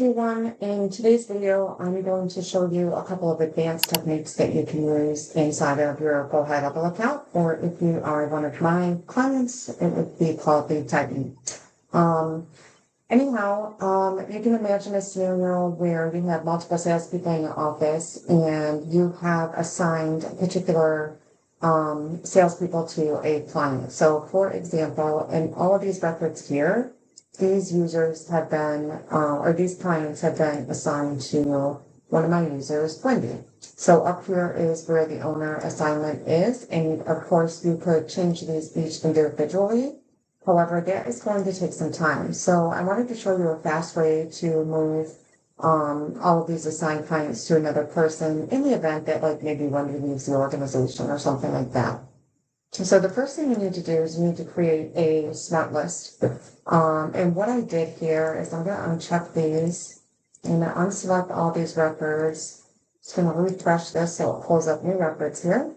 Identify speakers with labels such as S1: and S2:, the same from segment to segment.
S1: everyone. In today's video, I'm going to show you a couple of advanced techniques that you can use inside of your Go HighLevel account, or if you are one of my clients, it would be called lead typing. You can imagine a scenario where you have multiple salespeople in your office and you have assigned particular salespeople to a client. So, for example, in all of these records here, these users have been, or these clients have been assigned to one of my users, Wendy. So up here is where the owner assignment is, and of course you could change these each individually. However, that is going to take some time. So I wanted to show you a fast way to move all of these assigned clients to another person in the event that like maybe Wendy leaves the organization or something like that. So the first thing you need to do is you need to create a smart list. And what I did here is I'm going to uncheck these and unselect all these records. Just going to refresh this so it pulls up new records here.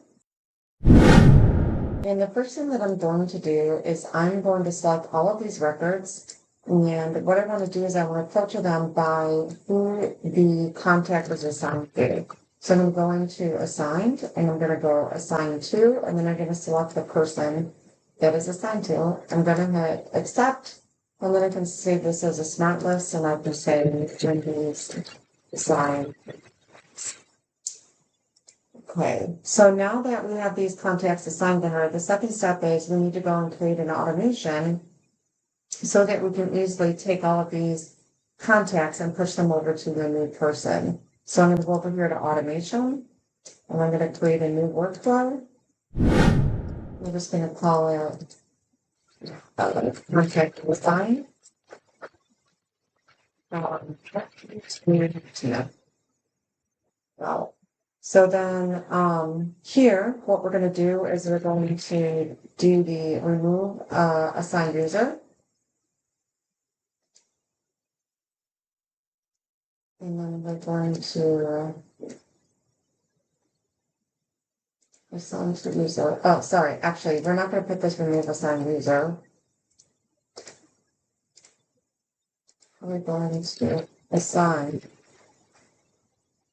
S1: And the first thing that I'm going to do is I'm going to select all of these records. And what I want to do is I want to filter them by who the contact was assigned to. So I'm going to assigned, and I'm going to go assign to, and then I'm going to select the person that is assigned to. I'm going to hit accept, and then I can save this as a smart list, and I can say Wendy's assign. Okay, so now that we have these contacts assigned to her, the second step is we need to go and create an automation so that we can easily take all of these contacts and push them over to the new person. So I'm going to go over here to automation, and I'm going to create a new workflow. We're just going to call it contact assign. So then here, what we're going to do is we're going to do the remove assigned user. And then we're going to assign to user. Oh, sorry. Actually, we're not going to put this remove assigned user. We're going to assign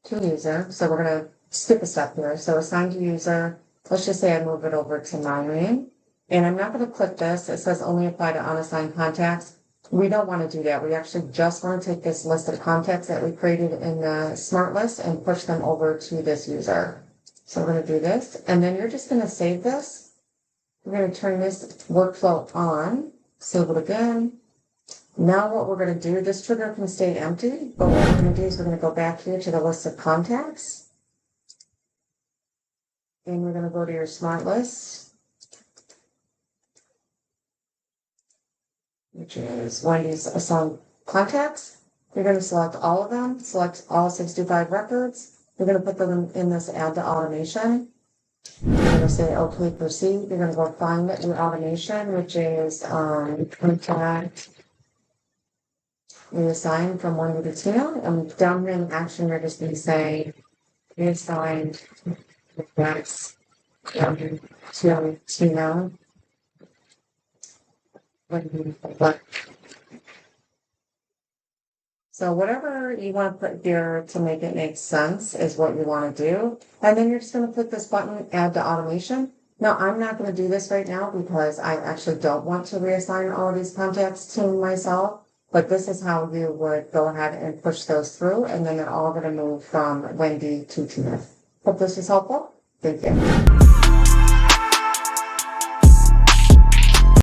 S1: to user. So we're going to skip a step here. So assign to user. Let's just say I move it over to my name. And I'm not going to click this. It says only apply to unassigned contacts. We don't want to do that. We actually just want to take this list of contacts that we created in the smart list and push them over to this user. So we're going to do this, and then you're just going to save this. We're going to turn this workflow on, save it again. Now what we're going to do, this trigger can stay empty, but what we're going to do is we're going to go back here to the list of contacts. And we're going to go to your smart list, which is Wendy's assigned contacts. You're going to select all of them, select all 65 records. You're going to put them in this add to automation. You're going to say, okay, proceed. You're going to go find your automation, which is contact reassign from Wendy to Tina. And down here in action, you're just going to say reassign that's to Tina. So whatever you want to put here to make it make sense is what you want to do. And then you're just going to click this button, add to automation. Now, I'm not going to do this right now because I actually don't want to reassign all of these contacts to myself. But this is how you would go ahead and push those through. And then they're all going to move from Wendy to Tina. Hope this is helpful. Thank you.